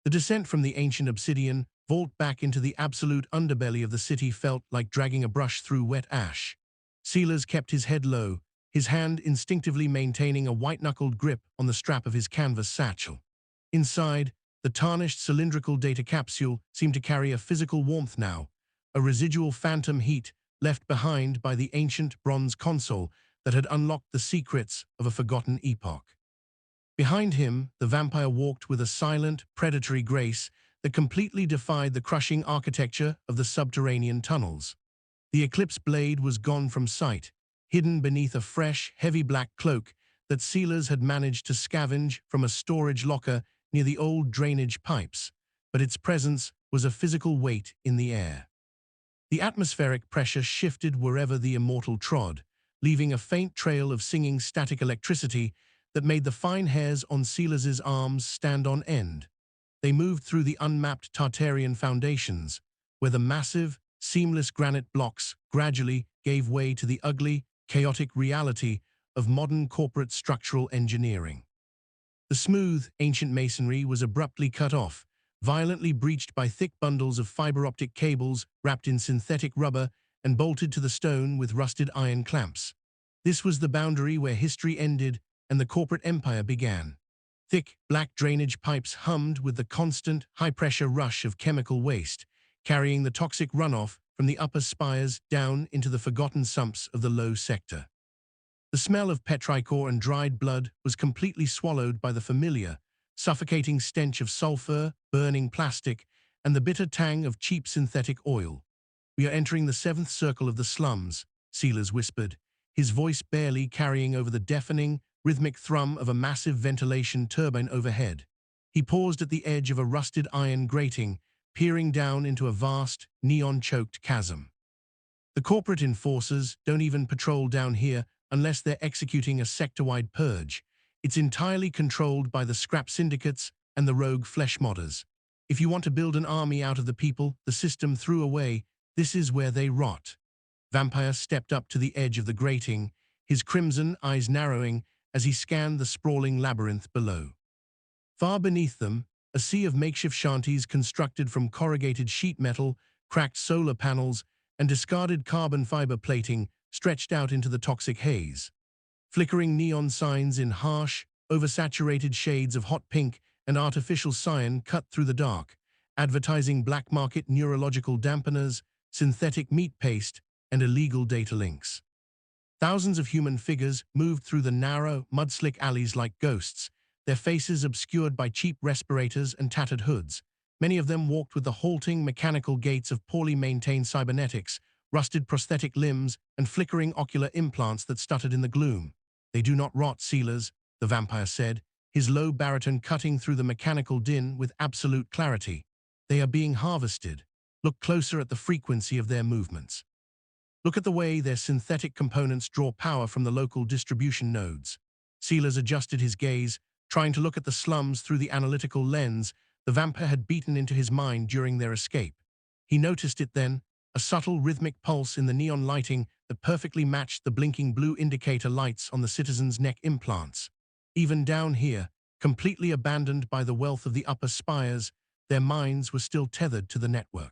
The descent from the ancient obsidian vault back into the absolute underbelly of the city felt like dragging a brush through wet ash. Sealers kept his head low, his hand instinctively maintaining a white-knuckled grip on the strap of his canvas satchel. Inside, the tarnished cylindrical data capsule seemed to carry a physical warmth now, a residual phantom heat left behind by the ancient bronze console that had unlocked the secrets of a forgotten epoch. Behind him, the vampire walked with a silent, predatory grace that completely defied the crushing architecture of the subterranean tunnels. The Eclipse blade was gone from sight, hidden beneath a fresh, heavy black cloak that Sealers had managed to scavenge from a storage locker near the old drainage pipes, but its presence was a physical weight in the air. The atmospheric pressure shifted wherever the immortal trod, leaving a faint trail of singing static electricity that made the fine hairs on Sealers' arms stand on end. They moved through the unmapped Tartarian foundations, where the massive, seamless granite blocks gradually gave way to the ugly, chaotic reality of modern corporate structural engineering. The smooth, ancient masonry was abruptly cut off, violently breached by thick bundles of fiber-optic cables wrapped in synthetic rubber and bolted to the stone with rusted iron clamps. This was the boundary where history ended and the corporate empire began. Thick, black drainage pipes hummed with the constant, high-pressure rush of chemical waste, carrying the toxic runoff from the upper spires down into the forgotten sumps of the low sector. The smell of petrichor and dried blood was completely swallowed by the familiar, suffocating stench of sulfur, burning plastic, and the bitter tang of cheap synthetic oil. "We are entering the seventh circle of the slums," Sealers whispered, his voice barely carrying over the deafening, rhythmic thrum of a massive ventilation turbine overhead. He paused at the edge of a rusted iron grating, peering down into a vast, neon-choked chasm. "The corporate enforcers don't even patrol down here unless they're executing a sector-wide purge. It's entirely controlled by the scrap syndicates and the rogue flesh modders. If you want to build an army out of the people the system threw away, this is where they rot." Vampire stepped up to the edge of the grating, his crimson eyes narrowing as he scanned the sprawling labyrinth below. Far beneath them, a sea of makeshift shanties constructed from corrugated sheet metal, cracked solar panels, and discarded carbon fiber plating stretched out into the toxic haze. Flickering neon signs in harsh, oversaturated shades of hot pink and artificial cyan cut through the dark, advertising black market neurological dampeners, synthetic meat paste, and illegal data links. Thousands of human figures moved through the narrow, mud-slick alleys like ghosts, their faces obscured by cheap respirators and tattered hoods. Many of them walked with the halting, mechanical gaits of poorly maintained cybernetics, rusted prosthetic limbs, and flickering ocular implants that stuttered in the gloom. "They do not rot, Sealers," the vampire said, his low baritone cutting through the mechanical din with absolute clarity. "They are being harvested. Look closer at the frequency of their movements. Look at the way their synthetic components draw power from the local distribution nodes." Sealers adjusted his gaze, trying to look at the slums through the analytical lens the vampire had beaten into his mind during their escape. He noticed it then, a subtle rhythmic pulse in the neon lighting that perfectly matched the blinking blue indicator lights on the citizens' neck implants. Even down here, completely abandoned by the wealth of the upper spires, their minds were still tethered to the network.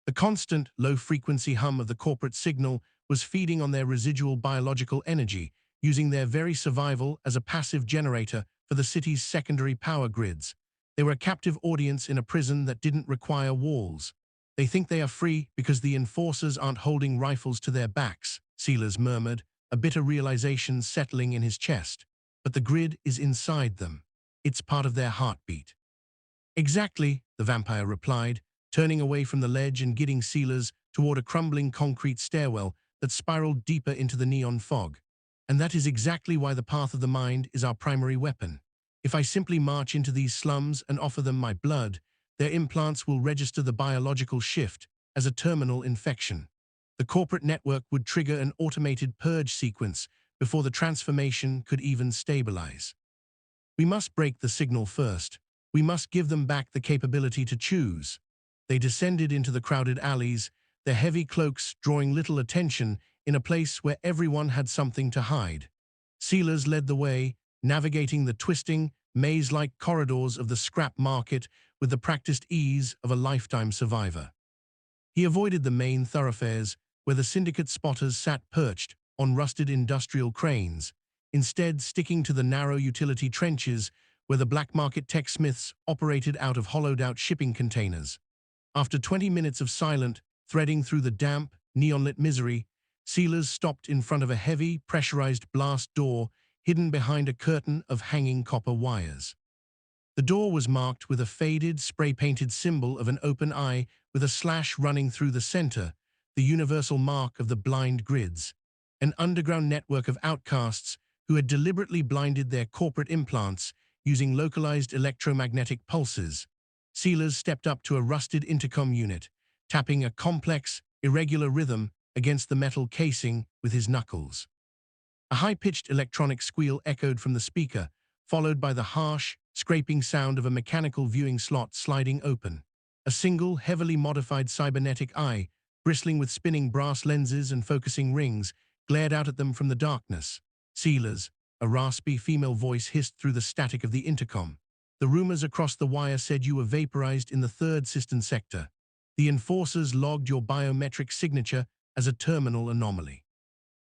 The constant, low-frequency hum of the corporate signal was feeding on their residual biological energy, using their very survival as a passive generator for the city's secondary power grids. They were a captive audience in a prison that didn't require walls. "They think they are free because the enforcers aren't holding rifles to their backs," Sealers murmured, a bitter realization settling in his chest. "But the grid is inside them. It's part of their heartbeat." "Exactly," the vampire replied, turning away from the ledge and guiding Sealers toward a crumbling concrete stairwell that spiraled deeper into the neon fog. "And that is exactly why the path of the mind is our primary weapon. If I simply march into these slums and offer them my blood, their implants will register the biological shift as a terminal infection. The corporate network would trigger an automated purge sequence before the transformation could even stabilize. We must break the signal first. We must give them back the capability to choose." They descended into the crowded alleys, their heavy cloaks drawing little attention in a place where everyone had something to hide. Sealers led the way, navigating the twisting, maze-like corridors of the scrap market with the practiced ease of a lifetime survivor. He avoided the main thoroughfares where the syndicate spotters sat perched on rusted industrial cranes, instead sticking to the narrow utility trenches where the black market tech-smiths operated out of hollowed-out shipping containers. After 20 minutes of silent, threading through the damp, neon-lit misery, Sealers stopped in front of a heavy, pressurized blast door hidden behind a curtain of hanging copper wires. The door was marked with a faded, spray-painted symbol of an open eye with a slash running through the center, the universal mark of the blind grids, an underground network of outcasts who had deliberately blinded their corporate implants using localized electromagnetic pulses. Sealers stepped up to a rusted intercom unit, tapping a complex, irregular rhythm against the metal casing with his knuckles. A high-pitched electronic squeal echoed from the speaker, followed by the harsh, scraping sound of a mechanical viewing slot sliding open. A single, heavily modified cybernetic eye, bristling with spinning brass lenses and focusing rings, glared out at them from the darkness. Sealers, a raspy female voice hissed through the static of the intercom. The rumors across the wire said you were vaporized in the third System sector. The enforcers logged your biometric signature as a terminal anomaly.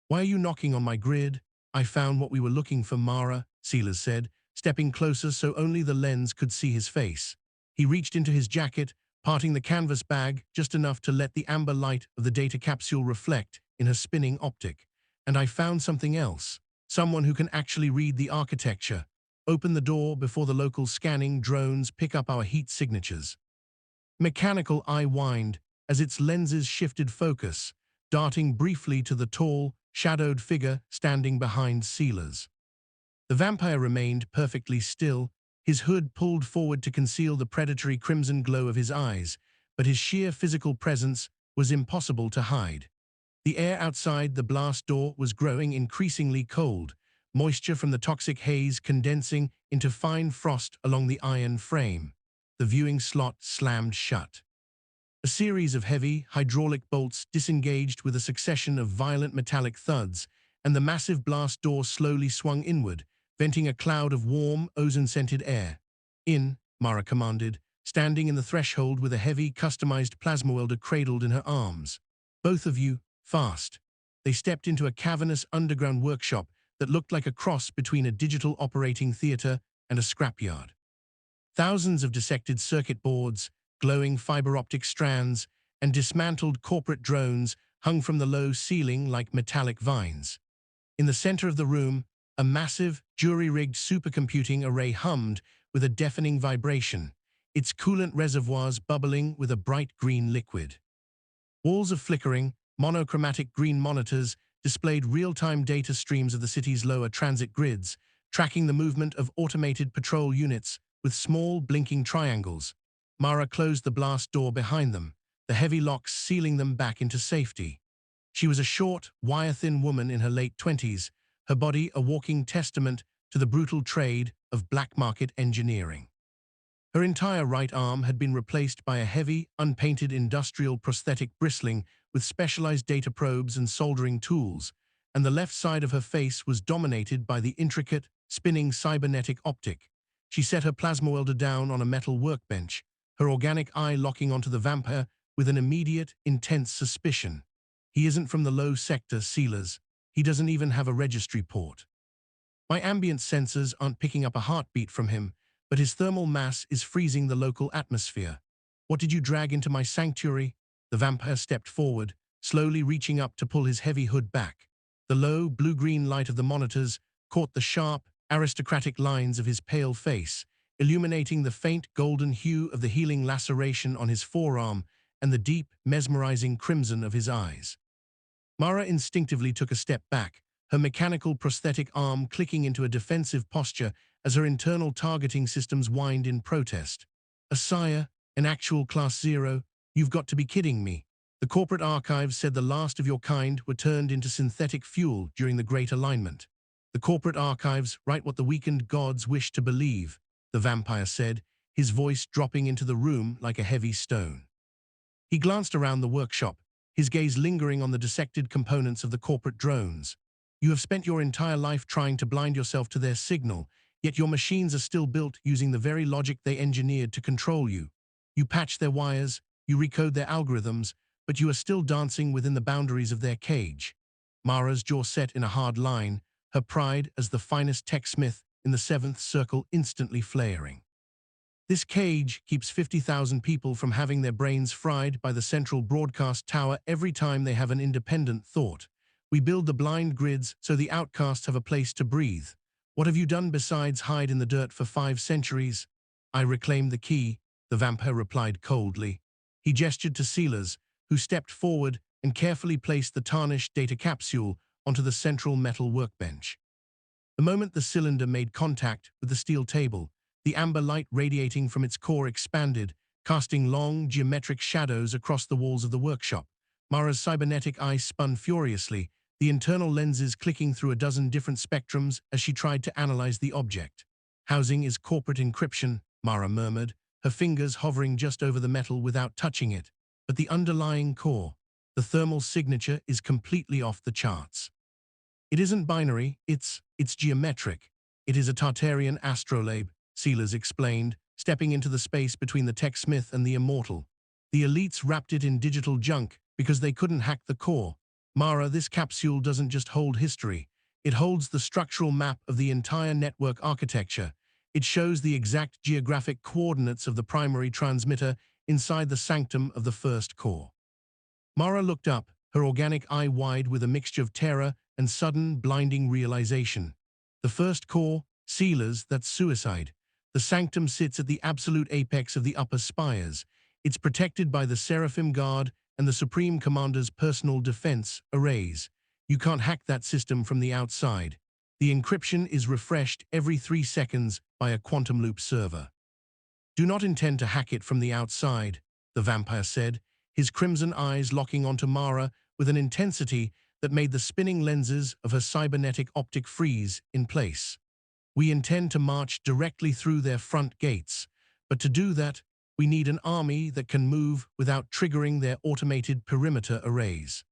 Why are you knocking on my grid? I found what we were looking for, Mara, Sealers said, stepping closer so only the lens could see his face. He reached into his jacket, parting the canvas bag just enough to let the amber light of the data capsule reflect in her spinning optic. And I found something else. Someone who can actually read the architecture. Open the door before the local scanning drones pick up our heat signatures. Mechanical eye whined as its lenses shifted focus, darting briefly to the tall, shadowed figure standing behind Sealers. The vampire remained perfectly still, his hood pulled forward to conceal the predatory crimson glow of his eyes, but his sheer physical presence was impossible to hide. The air outside the blast door was growing increasingly cold, moisture from the toxic haze condensing into fine frost along the iron frame. The viewing slot slammed shut. A series of heavy, hydraulic bolts disengaged with a succession of violent metallic thuds, and the massive blast door slowly swung inward, venting a cloud of warm, ozone-scented air. In, Mara commanded, standing in the threshold with a heavy, customized plasma welder cradled in her arms. Both of you, fast. They stepped into a cavernous underground workshop that looked like a cross between a digital operating theater and a scrapyard. Thousands of dissected circuit boards, glowing fiber optic strands, and dismantled corporate drones hung from the low ceiling like metallic vines. In the center of the room, a massive, jury-rigged supercomputing array hummed with a deafening vibration, its coolant reservoirs bubbling with a bright green liquid. Walls of flickering, monochromatic green monitors displayed real-time data streams of the city's lower transit grids, tracking the movement of automated patrol units with small, blinking triangles. Mara closed the blast door behind them, the heavy locks sealing them back into safety. She was a short, wire-thin woman in her late 20s, her body a walking testament to the brutal trade of black market engineering. Her entire right arm had been replaced by a heavy, unpainted industrial prosthetic bristling with specialized data probes and soldering tools, and the left side of her face was dominated by the intricate, spinning cybernetic optic. She set her plasma welder down on a metal workbench, her organic eye locking onto the vampire with an immediate, intense suspicion. He isn't from the low sector, Sealers. He doesn't even have a registry port. My ambient sensors aren't picking up a heartbeat from him, but his thermal mass is freezing the local atmosphere. What did you drag into my sanctuary? The vampire stepped forward, slowly reaching up to pull his heavy hood back. The low, blue-green light of the monitors caught the sharp, aristocratic lines of his pale face, illuminating the faint golden hue of the healing laceration on his forearm and the deep, mesmerizing crimson of his eyes. Mara instinctively took a step back, her mechanical prosthetic arm clicking into a defensive posture as her internal targeting systems whined in protest. Asaya, an actual Class 0, you've got to be kidding me. The corporate archives said the last of your kind were turned into synthetic fuel during the Great Alignment. The corporate archives write what the weakened gods wish to believe, the vampire said, his voice dropping into the room like a heavy stone. He glanced around the workshop, his gaze lingering on the dissected components of the corporate drones. You have spent your entire life trying to blind yourself to their signal, Yet your machines are still built using the very logic they engineered to control you. You patch their wires, you recode their algorithms, but you are still dancing within the boundaries of their cage. Mara's jaw set in a hard line, her pride as the finest techsmith in the seventh circle instantly flaring. This cage keeps 50,000 people from having their brains fried by the central broadcast tower every time they have an independent thought. We build the blind grids so the outcasts have a place to breathe. What have you done besides hide in the dirt for 5 centuries? I reclaimed the key, the vampire replied coldly. He gestured to Silas, who stepped forward and carefully placed the tarnished data capsule onto the central metal workbench. The moment the cylinder made contact with the steel table, the amber light radiating from its core expanded, casting long, geometric shadows across the walls of the workshop. Mara's cybernetic eye spun furiously, the internal lenses clicking through a dozen different spectrums as she tried to analyze the object. Housing is corporate encryption, Mara murmured, her fingers hovering just over the metal without touching it. But the underlying core, the thermal signature, is completely off the charts. It isn't binary, it's geometric. It is a Tartarian astrolabe, Silas explained, stepping into the space between the techsmith and the immortal. The elites wrapped it in digital junk because they couldn't hack the core. Mara, this capsule doesn't just hold history. It holds the structural map of the entire network architecture. It shows the exact geographic coordinates of the primary transmitter inside the sanctum of the first core. Mara looked up, her organic eye wide with a mixture of terror and sudden, blinding realization. The first core, Silas, that's suicide. The sanctum sits at the absolute apex of the upper spires. It's protected by the Seraphim Guard and the Supreme Commander's personal defense arrays. You can't hack that system from the outside. The encryption is refreshed every 3 seconds by a quantum loop server. Do not intend to hack it from the outside, the vampire said, his crimson eyes locking onto Mara with an intensity that made the spinning lenses of her cybernetic optic freeze in place. We intend to march directly through their front gates, but to do that, we need an army that can move without triggering their automated perimeter arrays.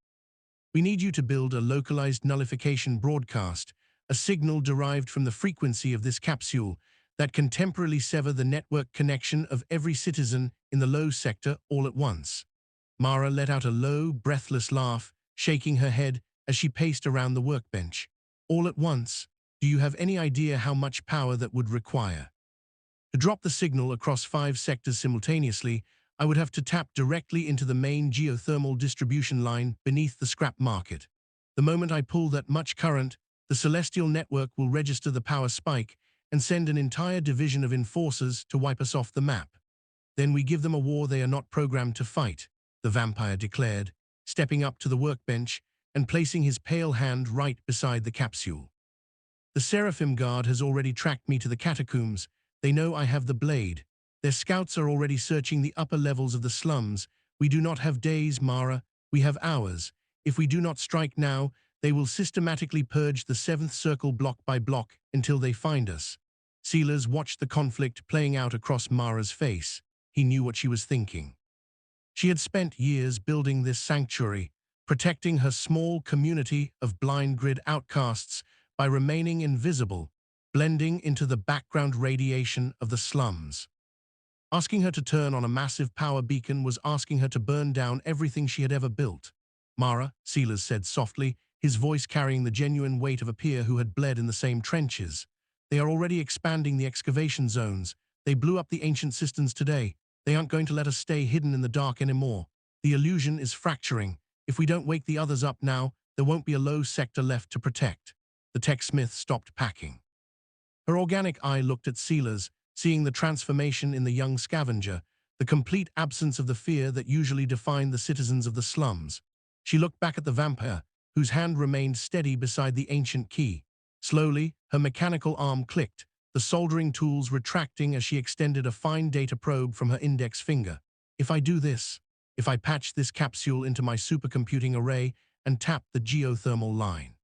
We need you to build a localized nullification broadcast, a signal derived from the frequency of this capsule that can temporarily sever the network connection of every citizen in the low sector all at once. Mara let out a low, breathless laugh, shaking her head as she paced around the workbench. All at once? Do you have any idea how much power that would require? To drop the signal across 5 sectors simultaneously, I would have to tap directly into the main geothermal distribution line beneath the scrap market. The moment I pull that much current, the celestial network will register the power spike and send an entire division of enforcers to wipe us off the map. Then we give them a war they are not programmed to fight, the vampire declared, stepping up to the workbench and placing his pale hand right beside the capsule. The Seraphim Guard has already tracked me to the catacombs. They know I have the blade. Their scouts are already searching the upper levels of the slums. We do not have days, Mara. We have hours. If we do not strike now, they will systematically purge the 7th circle block by block until they find us. Silas watched the conflict playing out across Mara's face. He knew what she was thinking. She had spent years building this sanctuary, protecting her small community of blind grid outcasts by remaining invisible, blending into the background radiation of the slums. Asking her to turn on a massive power beacon was asking her to burn down everything she had ever built. Mara, Silas said softly, his voice carrying the genuine weight of a peer who had bled in the same trenches. They are already expanding the excavation zones. They blew up the ancient cisterns today. They aren't going to let us stay hidden in the dark anymore. The illusion is fracturing. If we don't wake the others up now, there won't be a low sector left to protect. The techsmith stopped packing. Her organic eye looked at Silas, seeing the transformation in the young scavenger, the complete absence of the fear that usually defined the citizens of the slums. She looked back at the vampire, whose hand remained steady beside the ancient key. Slowly, her mechanical arm clicked, the soldering tools retracting as she extended a fine data probe from her index finger. If I do this, if I patch this capsule into my supercomputing array and tap the geothermal line,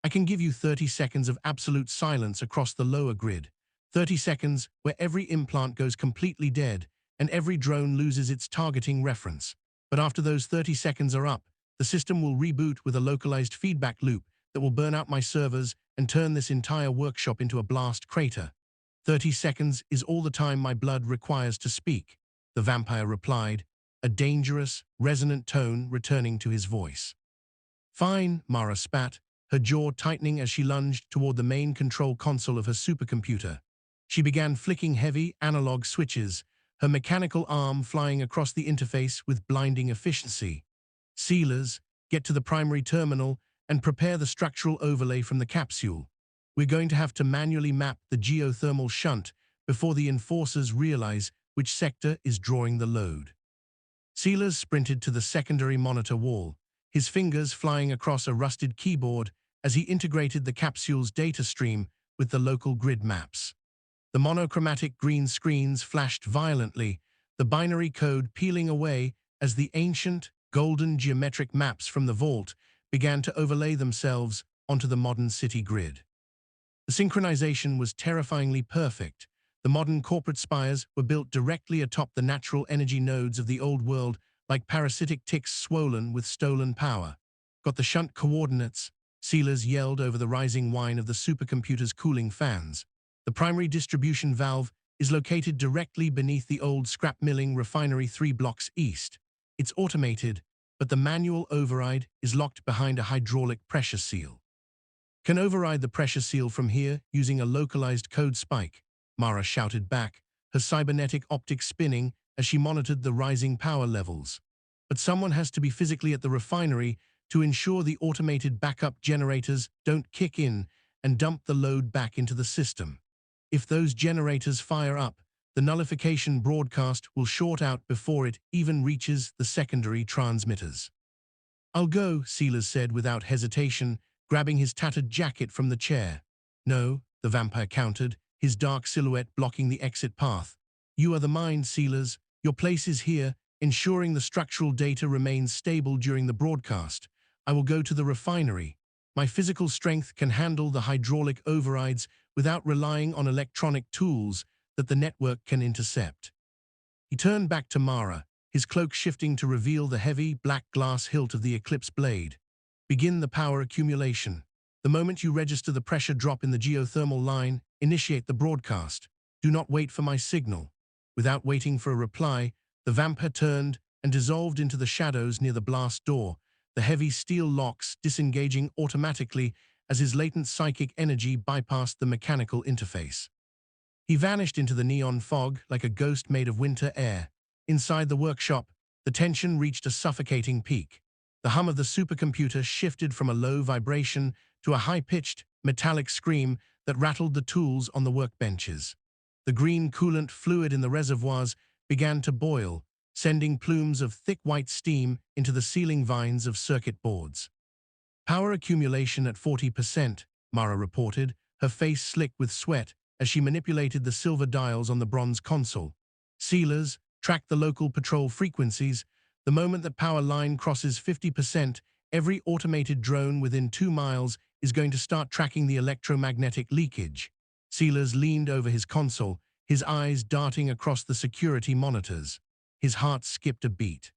I can give you 30 seconds of absolute silence across the lower grid, 30 seconds where every implant goes completely dead and every drone loses its targeting reference. But after those 30 seconds are up, the system will reboot with a localized feedback loop that will burn out my servers and turn this entire workshop into a blast crater. 30 seconds is all the time my blood requires to speak, the vampire replied, a dangerous, resonant tone returning to his voice. Fine, Mara spat, her jaw tightening as she lunged toward the main control console of her supercomputer. She began flicking heavy, analog switches, her mechanical arm flying across the interface with blinding efficiency. Sealers, get to the primary terminal and prepare the structural overlay from the capsule. We're going to have to manually map the geothermal shunt before the enforcers realize which sector is drawing the load. Sealers sprinted to the secondary monitor wall, his fingers flying across a rusted keyboard as he integrated the capsule's data stream with the local grid maps. The monochromatic green screens flashed violently, the binary code peeling away as the ancient, golden geometric maps from the vault began to overlay themselves onto the modern city grid. The synchronization was terrifyingly perfect. The modern corporate spires were built directly atop the natural energy nodes of the old world, like parasitic ticks swollen with stolen power. Got the shunt coordinates, Sealers yelled over the rising whine of the supercomputer's cooling fans. The primary distribution valve is located directly beneath the old scrap milling refinery 3 blocks east. It's automated, but the manual override is locked behind a hydraulic pressure seal. Can override the pressure seal from here using a localized code spike, Mara shouted back, her cybernetic optics spinning as she monitored the rising power levels. But someone has to be physically at the refinery to ensure the automated backup generators don't kick in and dump the load back into the system. If those generators fire up, the nullification broadcast will short out before it even reaches the secondary transmitters. I'll go, Sealers said without hesitation, grabbing his tattered jacket from the chair. No, the vampire countered, his dark silhouette blocking the exit path. You are the mind, Sealers. Your place is here, ensuring the structural data remains stable during the broadcast. I will go to the refinery. My physical strength can handle the hydraulic overrides without relying on electronic tools that the network can intercept. He turned back to Mara, his cloak shifting to reveal the heavy, black glass hilt of the Eclipse blade. Begin the power accumulation. The moment you register the pressure drop in the geothermal line, initiate the broadcast. Do not wait for my signal. Without waiting for a reply, the vampire turned and dissolved into the shadows near the blast door, the heavy steel locks disengaging automatically as his latent psychic energy bypassed the mechanical interface. He vanished into the neon fog like a ghost made of winter air. Inside the workshop, the tension reached a suffocating peak. The hum of the supercomputer shifted from a low vibration to a high-pitched, metallic scream that rattled the tools on the workbenches. The green coolant fluid in the reservoirs began to boil, sending plumes of thick white steam into the ceiling vines of circuit boards. Power accumulation at 40%, Mara reported, her face slick with sweat as she manipulated the silver dials on the bronze console. Sealers, track the local patrol frequencies. The moment the power line crosses 50%, every automated drone within 2 miles is going to start tracking the electromagnetic leakage. Sealers leaned over his console, his eyes darting across the security monitors. His heart skipped a beat.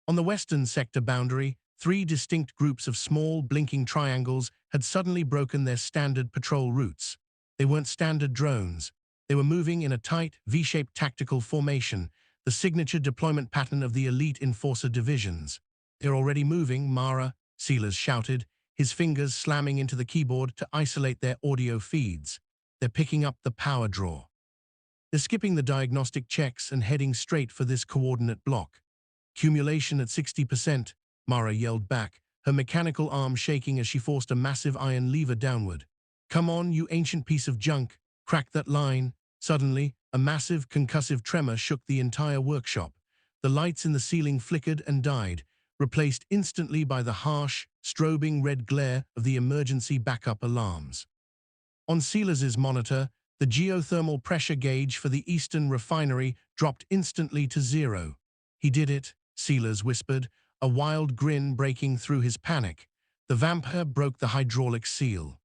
On the western sector boundary, 3 distinct groups of small, blinking triangles had suddenly broken their standard patrol routes. They weren't standard drones. They were moving in a tight, V-shaped tactical formation, the signature deployment pattern of the elite enforcer divisions. They're already moving, Mara, Sealers shouted, his fingers slamming into the keyboard to isolate their audio feeds. They're picking up the power draw. They're skipping the diagnostic checks and heading straight for this coordinate block. Accumulation at 60%, Mara yelled back, her mechanical arm shaking as she forced a massive iron lever downward. Come on, you ancient piece of junk, crack that line. Suddenly, a massive, concussive tremor shook the entire workshop. The lights in the ceiling flickered and died, replaced instantly by the harsh, strobing red glare of the emergency backup alarms. On Sealers' monitor, the geothermal pressure gauge for the eastern refinery dropped instantly to 0. He did it, Sealers whispered, a wild grin breaking through his panic. The vampire broke the hydraulic seal.